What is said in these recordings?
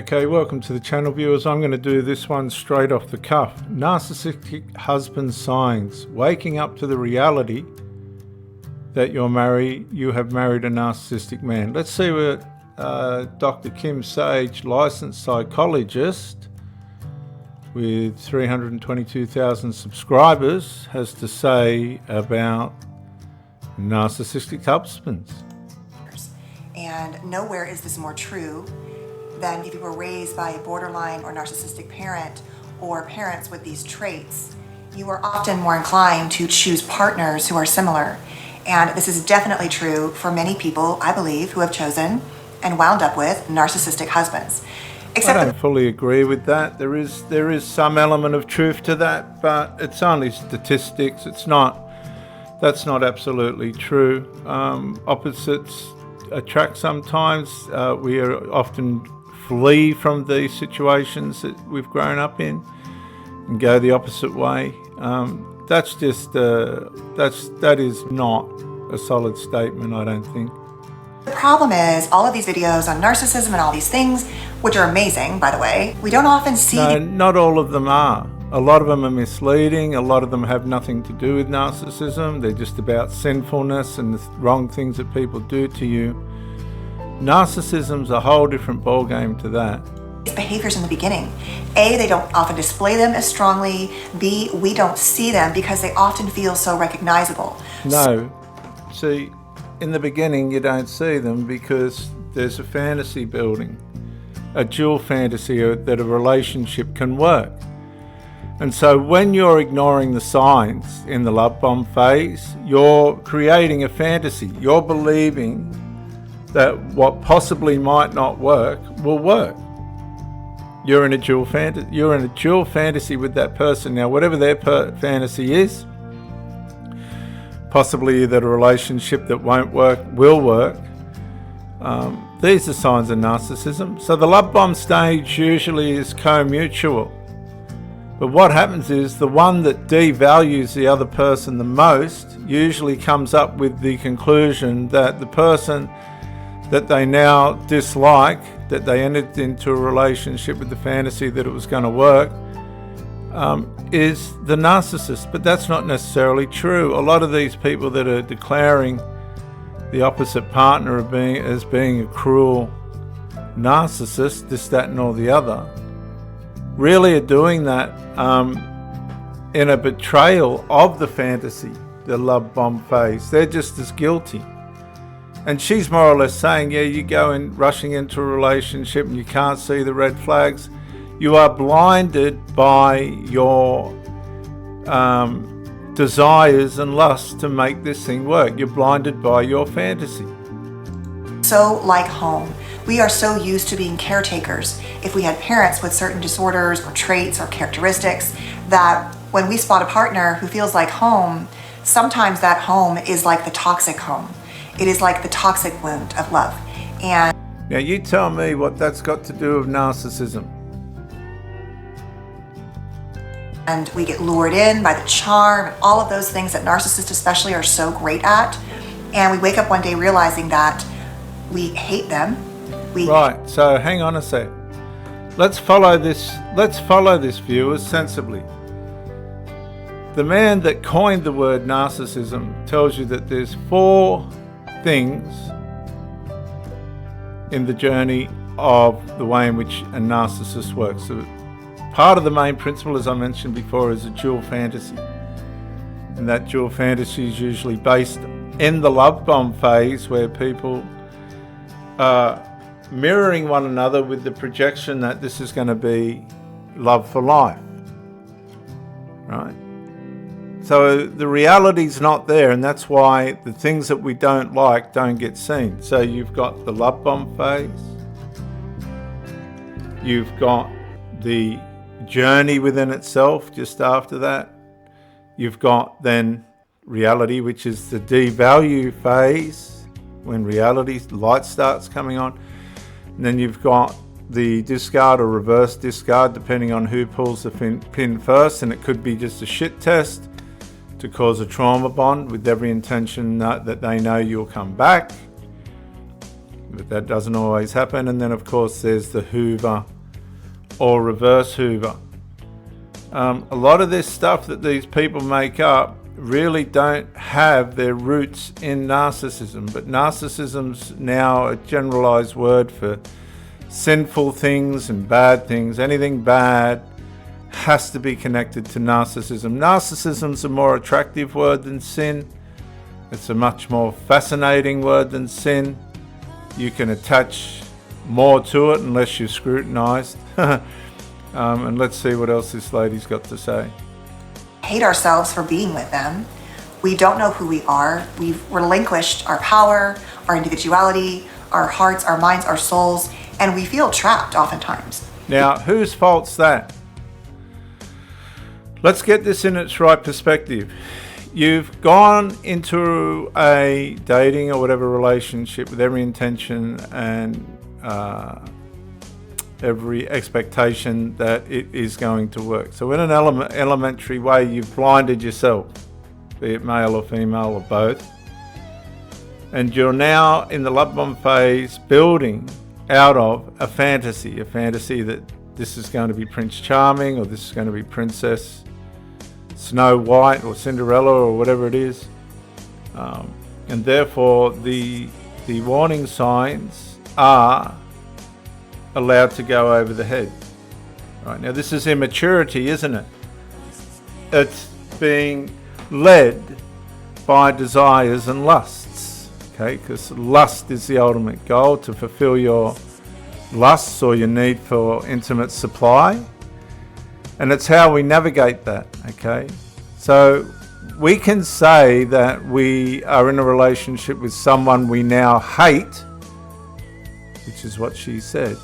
Okay, welcome to the channel, viewers. I'm going to do this one straight off the cuff. Narcissistic husband signs. Waking up to the reality that you have married a narcissistic man. Let's see what Dr. Kim Sage, licensed psychologist with 322,000 subscribers, has to say about narcissistic husbands. And nowhere is this more true than if you were raised by a borderline or narcissistic parent or parents with these traits. You are often more inclined to choose partners who are similar. And this is definitely true for many people, I believe, who have chosen and wound up with narcissistic husbands. I don't fully agree with that. There is some element of truth to that, but it's only statistics. That's not absolutely true. Opposites attract sometimes. We are often flee from the situations that we've grown up in and go the opposite way. That is not a solid statement, I don't think. The problem is all of these videos on narcissism and all these things, which are amazing, by the way, we don't often see. No, not all of them are. A lot of them are misleading. A lot of them have nothing to do with narcissism. They're just about sinfulness and the wrong things that people do to you. Narcissism's a whole different ballgame to that. Behaviors in the beginning. A, they don't often display them as strongly. B, we don't see them because they often feel so recognizable. No. See, in the beginning you don't see them because there's a fantasy building, a dual fantasy that a relationship can work. And so when you're ignoring the signs in the love bomb phase, you're creating a fantasy. You're believing that what possibly might not work will work. You're in a dual fantasy with that person. Now, whatever their fantasy is, possibly that a relationship that won't work will work. These are signs of narcissism. So the love bomb stage usually is co-mutual. But what happens is the one that devalues the other person the most usually comes up with the conclusion that the person that they now dislike, that they entered into a relationship with the fantasy that it was going to work, is the narcissist. But that's not necessarily true. A lot of these people that are declaring the opposite partner as being a cruel narcissist, this, that, and all the other, really are doing that in a betrayal of the fantasy, the love bomb phase. They're just as guilty. And she's more or less saying, yeah, you go in rushing into a relationship and you can't see the red flags. You are blinded by your desires and lusts to make this thing work. You're blinded by your fantasy. So like home, we are so used to being caretakers. If we had parents with certain disorders or traits or characteristics, that when we spot a partner who feels like home, sometimes that home is like the toxic home. It is like the toxic wound of love. And now you tell me what that's got to do with narcissism. And we get lured in by the charm and all of those things that narcissists especially are so great at. And we wake up one day realizing that we hate them. Right, so hang on a sec. Let's follow this, viewers, sensibly. The man that coined the word narcissism tells you that there's 4 things in the journey of the way in which a narcissist works. So part of the main principle, as I mentioned before, is a dual fantasy. And that dual fantasy is usually based in the love bomb phase, where people are mirroring one another with the projection that this is going to be love for life. Right? So the reality's not there, and that's why the things that we don't like don't get seen. So you've got the love bomb phase, you've got the journey within itself just after that, you've got then reality, which is the devalue phase, when reality light starts coming on, and then you've got the discard or reverse discard, depending on who pulls the pin first, and it could be just a shit test to cause a trauma bond with every intention that they know you'll come back. But that doesn't always happen. And then of course there's the Hoover or reverse Hoover. A lot of this stuff that these people make up really don't have their roots in narcissism, but narcissism's now a generalized word for sinful things and bad things. Anything bad has to be connected to narcissism. Narcissism's a more attractive word than sin. It's a much more fascinating word than sin. You can attach more to it unless you're scrutinized. And let's see what else this lady's got to say. Hate ourselves for being with them. We don't know who we are. We've relinquished our power, our individuality, our hearts, our minds, our souls, and we feel trapped oftentimes. Now, whose fault's that? Let's get this in its right perspective. You've gone into a dating or whatever relationship with every intention and every expectation that it is going to work. So in an elementary way, you've blinded yourself, be it male or female or both. And you're now in the love bomb phase building out of a fantasy that this is going to be Prince Charming, or this is going to be Princess Snow White or Cinderella or whatever it is. And therefore the warning signs are allowed to go over the head. Right, now this is immaturity, isn't it? It's being led by desires and lusts, okay? Because lust is the ultimate goal, to fulfill your lusts or your need for intimate supply. And it's how we navigate that, okay? So we can say that we are in a relationship with someone we now hate, which is what she said.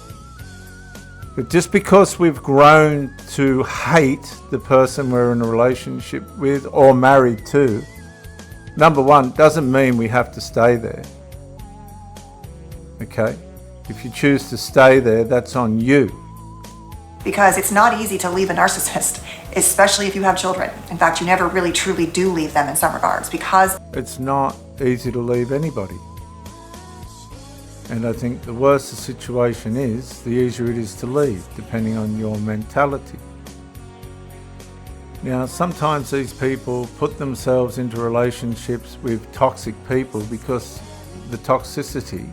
But just because we've grown to hate the person we're in a relationship with or married to, number one, doesn't mean we have to stay there. Okay? If you choose to stay there, that's on you. Because it's not easy to leave a narcissist, especially if you have children. In fact, you never really truly do leave them in some regards, because it's not easy to leave anybody. And I think the worse the situation is, the easier it is to leave, depending on your mentality. Now, sometimes these people put themselves into relationships with toxic people because the toxicity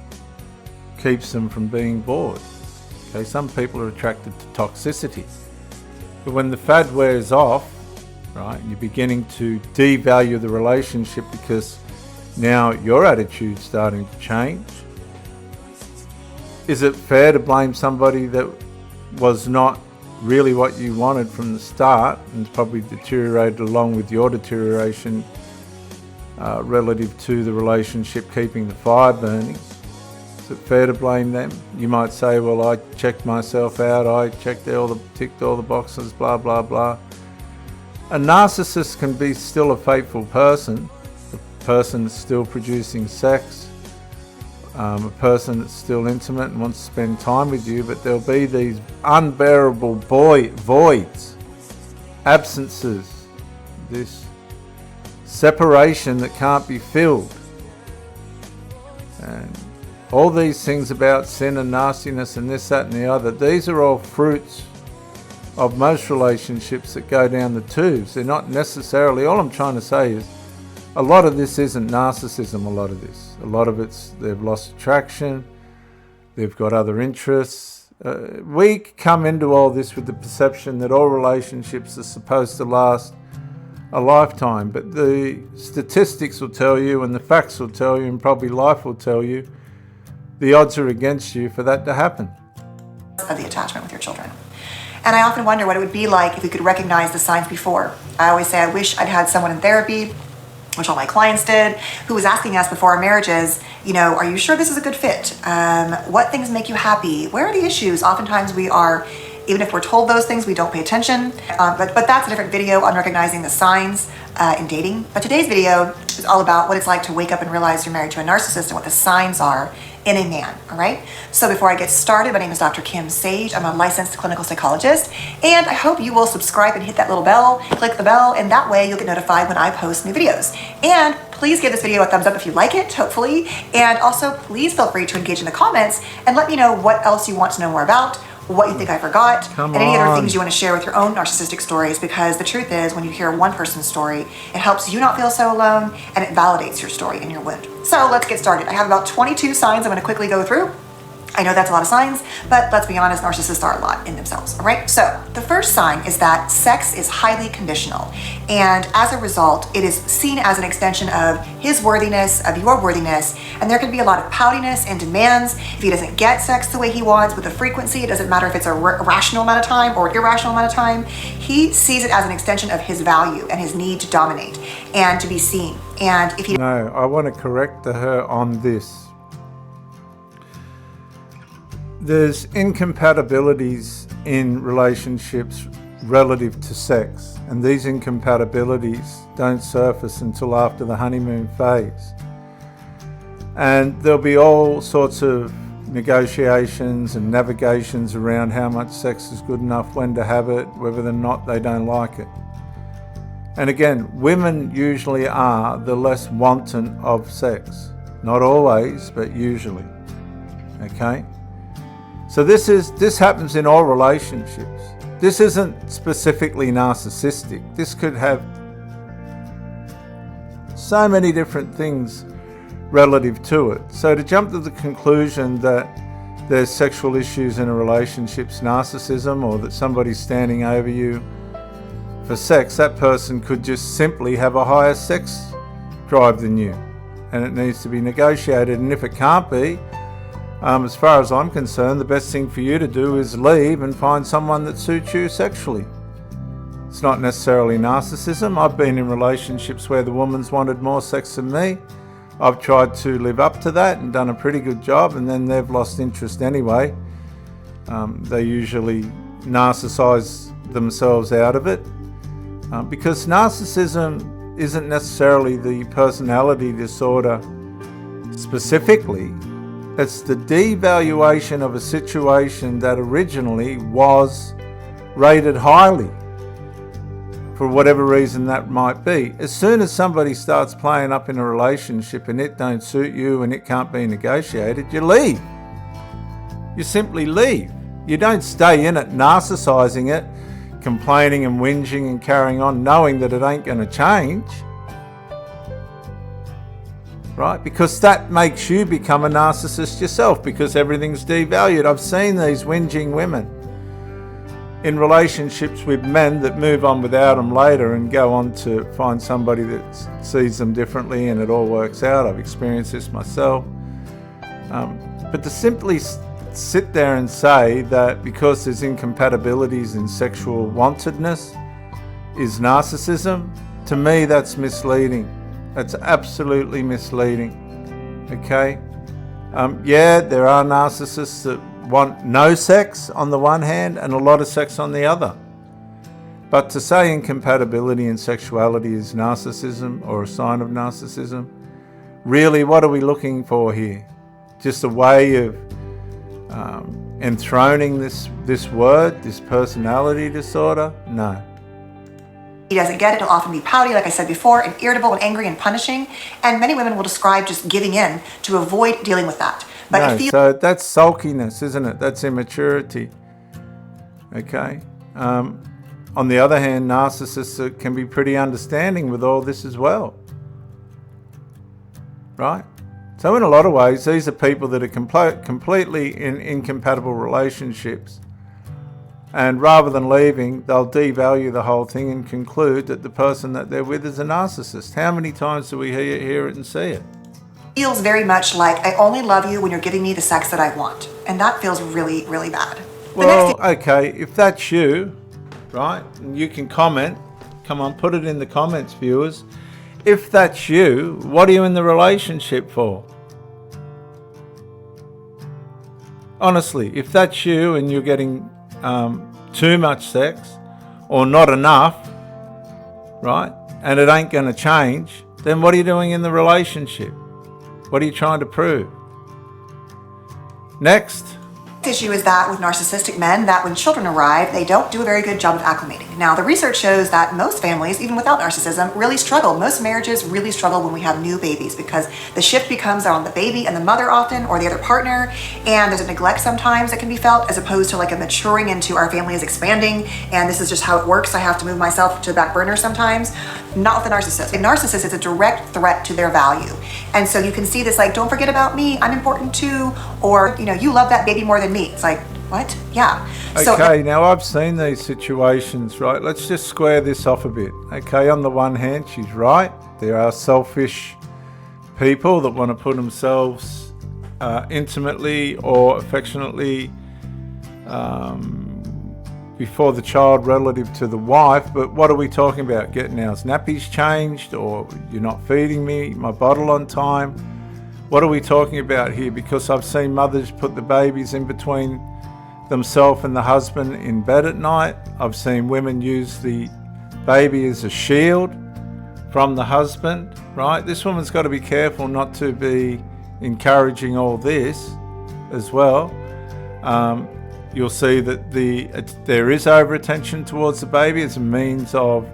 keeps them from being bored. Okay, some people are attracted to toxicity. But when the fad wears off, right, you're beginning to devalue the relationship because now your attitude's starting to change. Is it fair to blame somebody that was not really what you wanted from the start and probably deteriorated along with your deterioration relative to the relationship keeping the fire burning? Is it fair to blame them? You might say, well, I checked myself out, I ticked all the boxes, blah, blah, blah. A narcissist can be still a faithful person, a person that's still producing sex, a person that's still intimate and wants to spend time with you, but there'll be these unbearable voids, absences, this separation that can't be filled. And all these things about sin and nastiness and this, that and the other, these are all fruits of most relationships that go down the tubes. They're not necessarily, all I'm trying to say is, a lot of this isn't narcissism, a lot of this. A lot of it's they've lost attraction, they've got other interests. We come into all this with the perception that all relationships are supposed to last a lifetime, but the statistics will tell you and the facts will tell you and probably life will tell you the odds are against you for that to happen. Of the attachment with your children. And I often wonder what it would be like if we could recognize the signs before. I always say I wish I'd had someone in therapy, which all my clients did, who was asking us before our marriages, are you sure this is a good fit? What things make you happy? Where are the issues? Oftentimes we are, even if we're told those things, we don't pay attention. But that's a different video on recognizing the signs in dating. But today's video is all about what it's like to wake up and realize you're married to a narcissist and what the signs are in a man, all right? So before I get started, my name is Dr. Kim Sage. I'm a licensed clinical psychologist, and I hope you will subscribe and hit that little bell, click the bell, and that way you'll get notified when I post new videos. And please give this video a thumbs up if you like it, hopefully. And also, please feel free to engage in the comments and let me know what else you want to know more about, what you think I forgot, Come and any other on. things you want to share with your own narcissistic stories, because the truth is, when you hear one person's story, it helps you not feel so alone, and it validates your story and your wound. So let's get started. I have about 22 signs I'm going to quickly go through. I know that's a lot of signs, but let's be honest, narcissists are a lot in themselves, all right? So the first sign is that sex is highly conditional, and as a result, it is seen as an extension of his worthiness, of your worthiness, and there can be a lot of poutiness and demands. If he doesn't get sex the way he wants with a frequency, it doesn't matter if it's a rational amount of time or irrational amount of time, he sees it as an extension of his value and his need to dominate and to be seen. And if he No, I want to correct her on this. There's incompatibilities in relationships relative to sex, and these incompatibilities don't surface until after the honeymoon phase. And there'll be all sorts of negotiations and navigations around how much sex is good enough, when to have it, whether or not they don't like it. And again, women usually are the less wanton of sex. Not always, but usually. Okay? So this happens in all relationships. This isn't specifically narcissistic. This could have so many different things relative to it. So to jump to the conclusion that there's sexual issues in a relationship's narcissism, or that somebody's standing over you for sex, that person could just simply have a higher sex drive than you, and it needs to be negotiated. And if it can't be, as far as I'm concerned, the best thing for you to do is leave and find someone that suits you sexually. It's not necessarily narcissism. I've been in relationships where the woman's wanted more sex than me. I've tried to live up to that and done a pretty good job, and then they've lost interest anyway. They usually narcissize themselves out of it, because narcissism isn't necessarily the personality disorder specifically. It's the devaluation of a situation that originally was rated highly, for whatever reason that might be. As soon as somebody starts playing up in a relationship and it don't suit you and it can't be negotiated, you leave. You simply leave. You don't stay in it, narcissizing it, complaining and whinging and carrying on, knowing that it ain't going to change. Right? Because that makes you become a narcissist yourself, because everything's devalued. I've seen these whinging women in relationships with men that move on without them later and go on to find somebody that sees them differently, and it all works out. I've experienced this myself. But to simply sit there and say that because there's incompatibilities in sexual wantedness is narcissism, to me that's misleading. That's absolutely misleading. Okay? Yeah, there are narcissists that want no sex on the one hand and a lot of sex on the other. But to say incompatibility in sexuality is narcissism or a sign of narcissism, really, what are we looking for here? Just a way of enthroning this word, this personality disorder? No. he doesn't get it, he'll often be pouty, like I said before, and irritable and angry and punishing. And many women will describe just giving in to avoid dealing with that. But no, if you so that's sulkiness, isn't it? That's immaturity. Okay. On the other hand, narcissists can be pretty understanding with all this as well. Right? So in a lot of ways, these are people that are completely in incompatible relationships. And rather than leaving, they'll devalue the whole thing and conclude that the person that they're with is a narcissist. How many times do we hear it and see it? feels very much like, I only love you when you're giving me the sex that I want. And that feels really, really bad. Well, okay, if that's you, right, and you can comment, come on, put it in the comments, viewers. If that's you, what are you in the relationship for? Honestly, if that's you and you're getting too much sex or not enough, right, and it ain't going to change, then what are you doing in the relationship? What are you trying to prove? Next. issue is that with narcissistic men, that when children arrive, they don't do a very good job of acclimating. Now, the research shows that most families, even without narcissism, really struggle. Most marriages really struggle when we have new babies because the shift becomes on the baby and the mother often, or the other partner, and there's a neglect sometimes that can be felt as opposed to like a maturing into our family is expanding and this is just how it works. I have to move myself to the back burner sometimes. Not with a narcissist. A narcissist is a direct threat to their value. And so you can see this like, don't forget about me, I'm important too, or you love that baby more than me. It's like, what? Yeah. Okay, now I've seen these situations, right? Let's just square this off a bit. Okay, on the one hand, she's right. There are selfish people that want to put themselves intimately or affectionately before the child relative to the wife, but what are we talking about? Getting our nappies changed, or you're not feeding me my bottle on time? What are we talking about here? Because I've seen mothers put the babies in between themselves and the husband in bed at night. I've seen women use the baby as a shield from the husband, right? This woman's got to be careful not to be encouraging all this as well. You'll see that there is over-attention towards the baby as a means of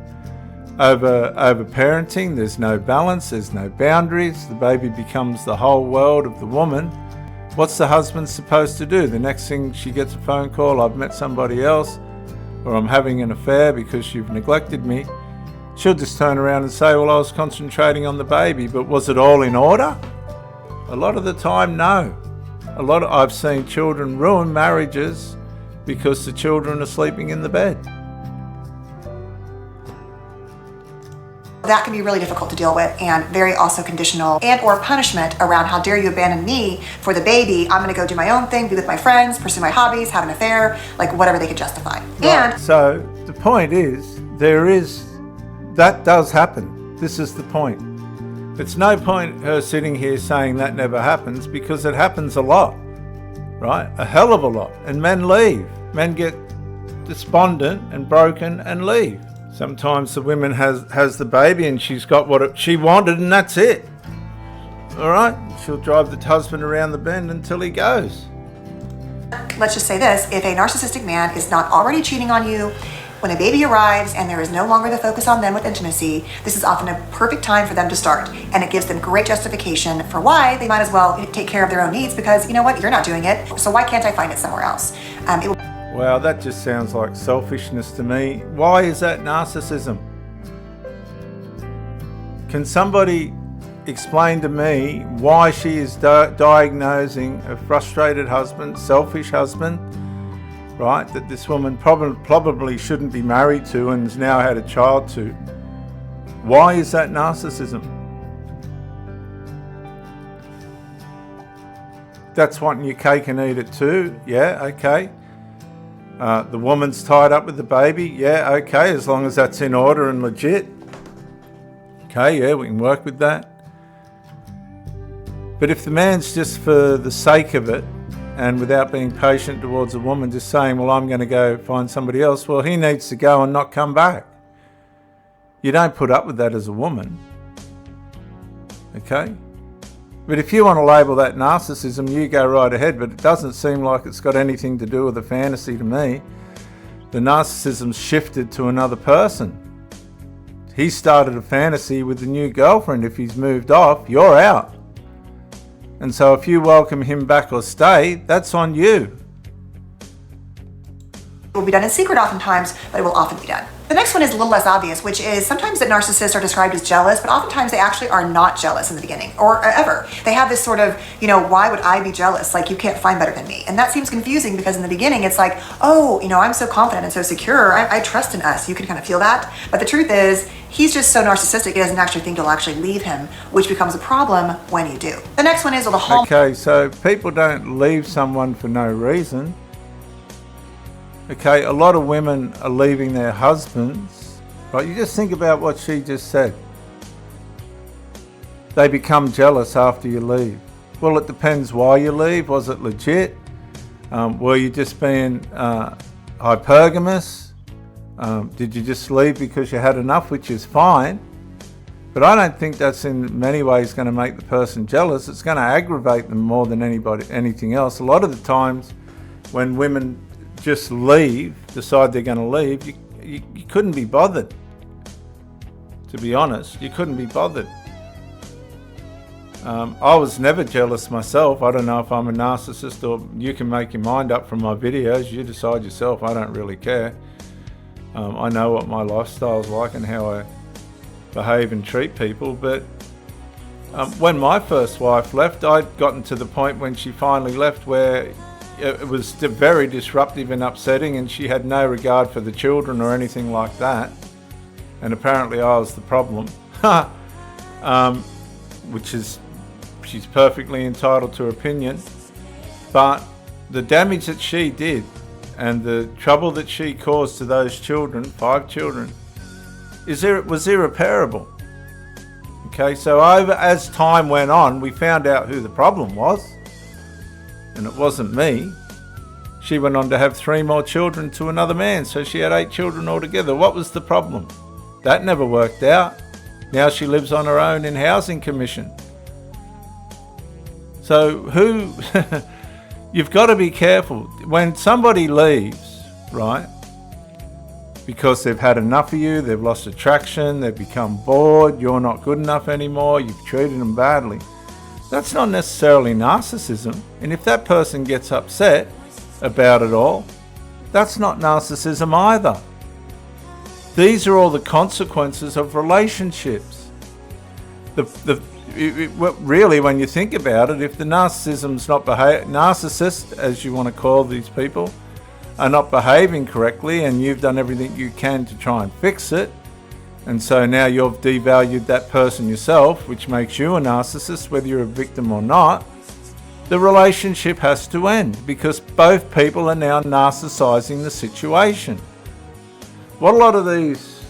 over-parenting. There's no balance, there's no boundaries. The baby becomes the whole world of the woman. What's the husband supposed to do? The next thing she gets a phone call, I've met somebody else, or I'm having an affair because you've neglected me. She'll just turn around and say, well, I was concentrating on the baby, but was it all in order? A lot of the time, no. I've seen children ruin marriages because the children are sleeping in the bed. That can be really difficult to deal with and very also conditional and or punishment around how dare you abandon me for the baby. I'm going to go do my own thing, be with my friends, pursue my hobbies, have an affair, like whatever they could justify. Right. And so the point is, that does happen. This is the point. It's no point her sitting here saying that never happens, because it happens a lot, right? A hell of a lot. And men leave. Men get despondent and broken and leave. Sometimes the woman has the baby and she's got what she wanted and that's it. All right? She'll drive the husband around the bend until he goes. let's just say this, if a narcissistic man is not already cheating on you, when a baby arrives and there is no longer the focus on them with intimacy, this is often a perfect time for them to start. And it gives them great justification for why they might as well take care of their own needs, because you know what, you're not doing it, so why can't I find it somewhere else? Wow, that just sounds like selfishness to me. Why is that narcissism? Can somebody explain to me why she is diagnosing a frustrated husband, selfish husband, right, that this woman probably shouldn't be married to and has now had a child to? Why is that narcissism? That's wanting your cake and eat it too. Yeah, okay. The woman's tied up with the baby. Yeah, okay, as long as that's in order and legit. Okay, yeah, we can work with that. But if the man's just for the sake of it and without being patient towards a woman, just saying, well, I'm going to go find somebody else, well, he needs to go and not come back. You don't put up with that as a woman. Okay? But if you want to label that narcissism, you go right ahead, but it doesn't seem like it's got anything to do with a fantasy to me. The narcissism's shifted to another person. He started a fantasy with the new girlfriend. If he's moved off, you're out. And so if you welcome him back or stay, that's on you. It will be done in secret oftentimes, but it will often be done. The next one is a little less obvious, which is sometimes that narcissists are described as jealous, but oftentimes they actually are not jealous in the beginning or ever. They have this sort of, why would I be jealous? Like, you can't find better than me. And that seems confusing because in the beginning it's like, I'm so confident and so secure. I trust in us. You can kind of feel that. But the truth is, he's just so narcissistic, he doesn't actually think you'll actually leave him, which becomes a problem when you do. The next one is the whole. Okay, so people don't leave someone for no reason. Okay, a lot of women are leaving their husbands, right? You just think about what she just said. They become jealous after you leave. Well, it depends why you leave. Was it legit? Were you just being hypergamous? Did you just leave because you had enough, which is fine. But I don't think that's in many ways going to make the person jealous. It's going to aggravate them more than anything else. A lot of the times, when women just decide they're going to leave, you couldn't be bothered. To be honest, you couldn't be bothered. I was never jealous myself. I don't know if I'm a narcissist, or you can make your mind up from my videos. You decide yourself. I don't really care. I know what my lifestyle's like and how I behave and treat people. But when my first wife left, I'd gotten to the point when she finally left where it was very disruptive and upsetting, and she had no regard for the children or anything like that. And apparently I was the problem. Which is, she's perfectly entitled to her opinion. But the damage that she did and the trouble that she caused to those children, 5 children, was irreparable. Okay, so as time went on, we found out who the problem was, and it wasn't me. She went on to have 3 more children to another man, so she had 8 children altogether. What was the problem? That never worked out. Now she lives on her own in housing commission. So you've got to be careful. When somebody leaves, right, because they've had enough of you, they've lost attraction, they've become bored, you're not good enough anymore, you've treated them badly, that's not necessarily narcissism. And if that person gets upset about it all, that's not narcissism either. These are all the consequences of relationships. Really, when you think about it, if the narcissist, as you want to call these people, are not behaving correctly, and you've done everything you can to try and fix it, and so now you've devalued that person yourself, which makes you a narcissist, whether you're a victim or not, the relationship has to end, because both people are now narcissizing the situation. What a lot of these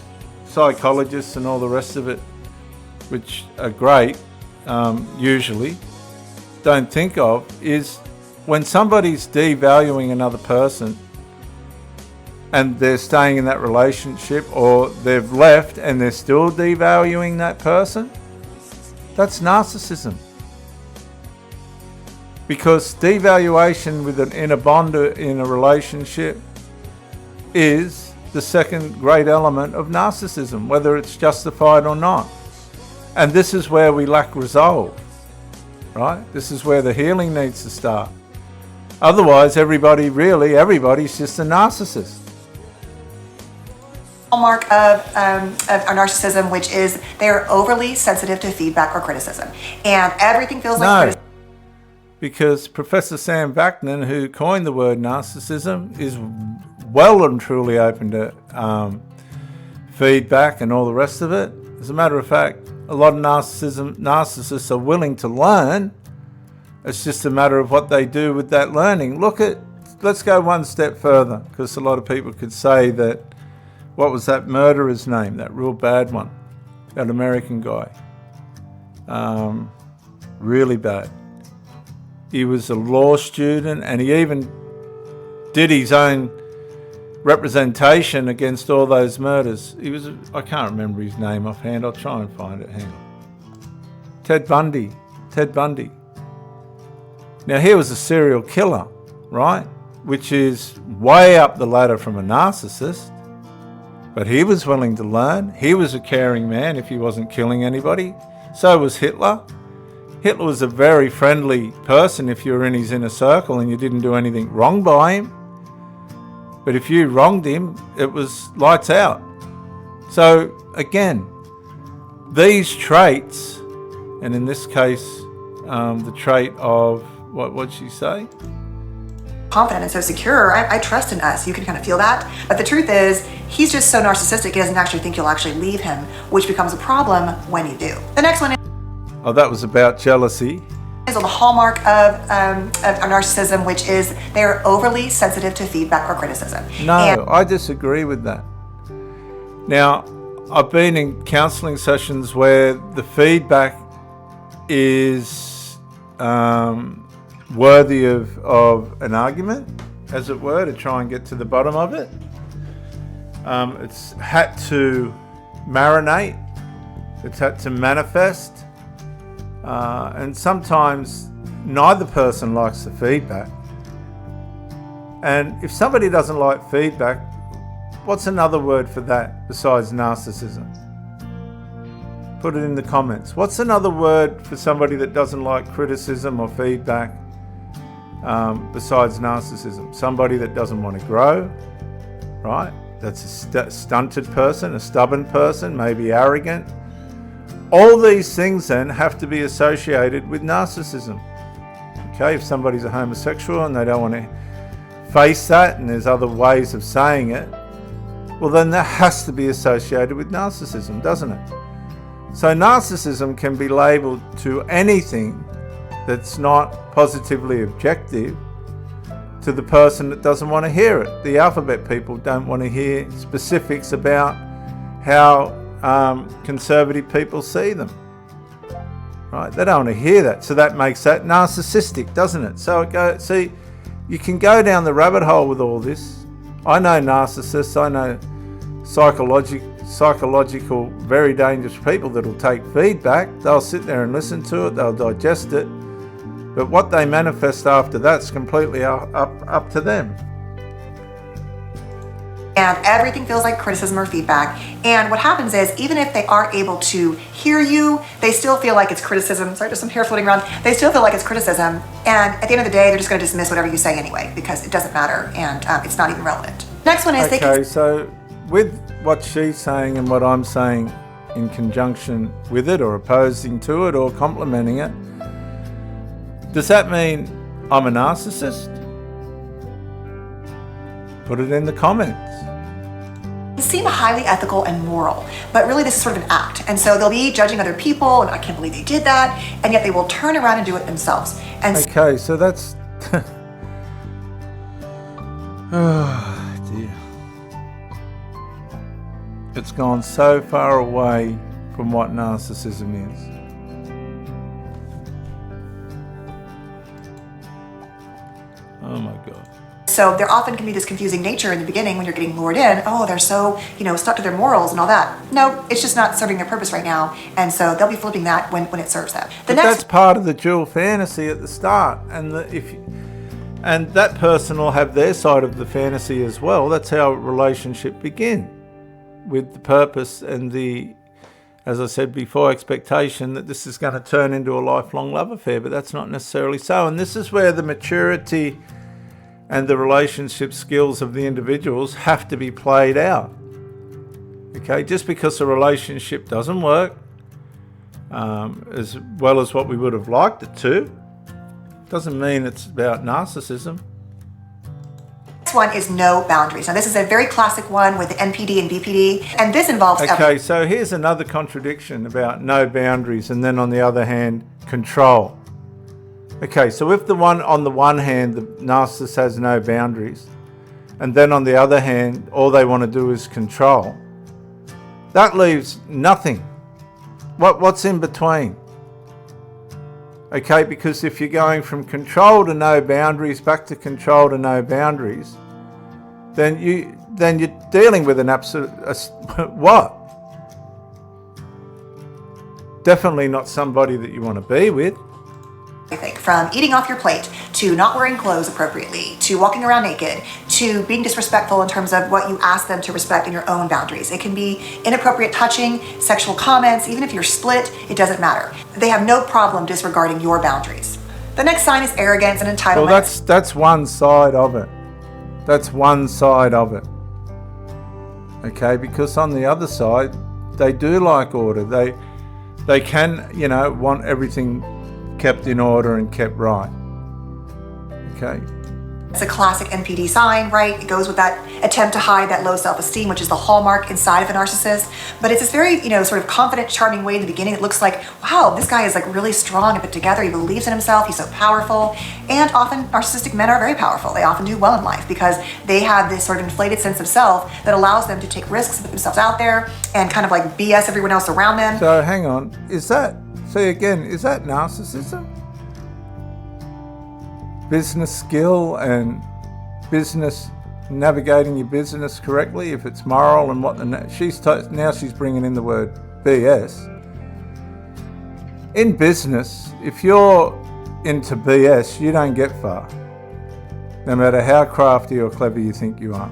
psychologists and all the rest of it, which are great, usually don't think of, is when somebody's devaluing another person and they're staying in that relationship, or they've left and they're still devaluing that person, that's narcissism. Because devaluation in a bond, in a relationship, is the second great element of narcissism, whether it's justified or not. And this is where we lack resolve, right? This is where the healing needs to start. Otherwise, everybody's just a narcissist. Hallmark of our narcissism, which is they're overly sensitive to feedback or criticism, and everything feels like criticism. Because Professor Sam Vaknin, who coined the word narcissism, is well and truly open to feedback and all the rest of it. As a matter of fact, a lot of narcissists are willing to learn. It's just a matter of what they do with that learning. Let's go one step further, because a lot of people could say that, what was that murderer's name, that real bad one, that American guy? Really bad. He was a law student, and he even did his own representation against all those murders. I can't remember his name offhand. I'll try and find it. Hang on. Ted Bundy. Now, he was a serial killer, right? Which is way up the ladder from a narcissist. But he was willing to learn. He was a caring man if he wasn't killing anybody. So was Hitler. Hitler was a very friendly person if you were in his inner circle and you didn't do anything wrong by him. But if you wronged him, it was lights out. So again, these traits, and in this case, the trait of, what'd she say? Confident and so secure. I trust in us. You can kind of feel that. But the truth is, he's just so narcissistic, he doesn't actually think you'll actually leave him, which becomes a problem when you do. The next one is... Oh, that was about jealousy. Is on the hallmark of our narcissism, which is they're overly sensitive to feedback or criticism. No, I disagree with that. Now, I've been in counselling sessions where the feedback is worthy of an argument, as it were, to try and get to the bottom of it. It's had to marinate, it's had to manifest, and sometimes neither person likes the feedback. And if somebody doesn't like feedback, what's another word for that besides narcissism? Put it in the comments. What's another word for somebody that doesn't like criticism or feedback besides narcissism? Somebody that doesn't want to grow, right? That's a stunted person, a stubborn person, maybe arrogant. All these things then have to be associated with narcissism. Okay, if somebody's a homosexual and they don't want to face that, and there's other ways of saying it, well then that has to be associated with narcissism, doesn't it? So narcissism can be labelled to anything that's not positively objective to the person that doesn't want to hear it. The alphabet people don't want to hear specifics about how conservative people see them. Right? They don't want to hear that. So that makes that narcissistic, doesn't it? So see, you can go down the rabbit hole with all this. I know narcissists, I know psychological, very dangerous people that'll take feedback. They'll sit there and listen to it, they'll digest it. But what they manifest after that's completely up to them. And everything feels like criticism or feedback. And what happens is, even if they are able to hear you, they still feel like it's criticism. Sorry, there's some hair floating around. They still feel like it's criticism. And at the end of the day, they're just going to dismiss whatever you say anyway, because it doesn't matter and it's not even relevant. Next one is so with what she's saying and what I'm saying in conjunction with it, or opposing to it, or complementing it, does that mean I'm a narcissist? Put it in the comments. Seem highly ethical and moral, but really this is sort of an act. And so they'll be judging other people, and I can't believe they did that, and yet they will turn around and do it themselves. And okay, so that's oh dear. It's gone so far away from what narcissism is. Oh my God. So there often can be this confusing nature in the beginning when you're getting lured in. Oh, they're so, stuck to their morals and all that. No, it's just not serving their purpose right now. And so they'll be flipping that when it serves them. That's part of the dual fantasy at the start. And that person will have their side of the fantasy as well. That's how a relationship begins, with the purpose and the, as I said before, expectation that this is going to turn into a lifelong love affair. But that's not necessarily so. And this is where the maturity and the relationship skills of the individuals have to be played out. Okay, just because a relationship doesn't work as well as what we would have liked it to, doesn't mean it's about narcissism. Next one is no boundaries. Now this is a very classic one with the NPD and BPD, and this involves okay, so here's another contradiction about no boundaries, and then on the other hand, control. Okay, so if on the one hand, the narcissist has no boundaries, and then on the other hand, all they want to do is control, that leaves nothing. What's in between? Okay, because if you're going from control to no boundaries back to control to no boundaries, then you're dealing with an absolute what? Definitely not somebody that you want to be with. From eating off your plate, to not wearing clothes appropriately, to walking around naked, to being disrespectful in terms of what you ask them to respect in your own boundaries. It can be inappropriate touching, sexual comments, even if you're split, it doesn't matter. They have no problem disregarding your boundaries. The next sign is arrogance and entitlement. Well, that's one side of it. That's one side of it. Okay, because on the other side, they do like order. They can, want everything kept in order and kept right. Okay. It's a classic NPD sign, right? It goes with that attempt to hide that low self-esteem, which is the hallmark inside of a narcissist. But it's this very, sort of confident, charming way in the beginning. It looks like, wow, this guy is like really strong and put together. He believes in himself. He's so powerful. And often narcissistic men are very powerful. They often do well in life because they have this sort of inflated sense of self that allows them to take risks, put themselves out there, and kind of like BS everyone else around them. So hang on, is that narcissism? Business skill and business, navigating your business correctly, if it's moral and what now she's bringing in the word BS. In business, if you're into BS, you don't get far. no matter how crafty or clever you think you are.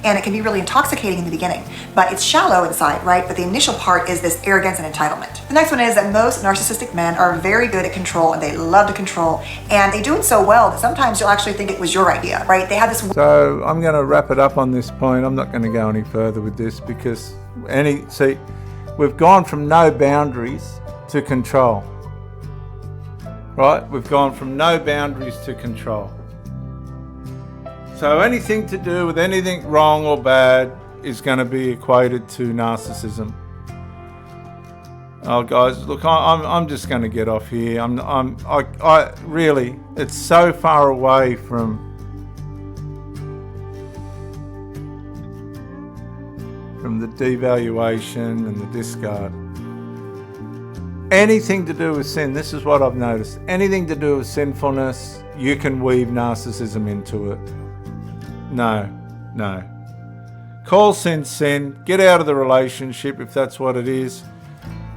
And it can be really intoxicating in the beginning, but it's shallow inside, right? But the initial part is this arrogance and entitlement. The next one is that most narcissistic men are very good at control, and they love to control, and they do it so well that sometimes you'll actually think it was your idea, right? They have this. So I'm going to wrap it up on this point. I'm not going to go any further with this because we've gone from no boundaries to control, right? We've gone from no boundaries to control. So anything to do with anything wrong or bad is going to be equated to narcissism. Oh, guys, look, I'm just going to get off here. I really, it's so far away from the devaluation and the discard. Anything to do with sin, this is what I've noticed. Anything to do with sinfulness, you can weave narcissism into it. No. Call sin sin. Get out of the relationship if that's what it is.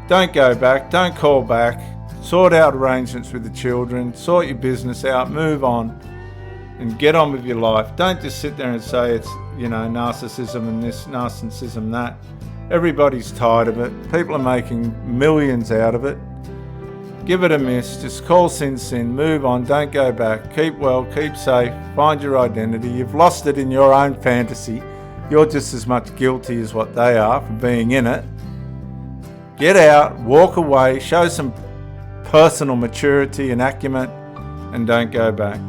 Don't go back. Don't call back. Sort out arrangements with the children. Sort your business out. Move on. And get on with your life. Don't just sit there and say it's, narcissism and this, narcissism that. Everybody's tired of it. People are making millions out of it. Give it a miss. Just call sin sin. Move on. Don't go back. Keep well. Keep safe. Find your identity. You've lost it in your own fantasy. You're just as much guilty as what they are for being in it. Get out. Walk away. Show some personal maturity and acumen. And don't go back.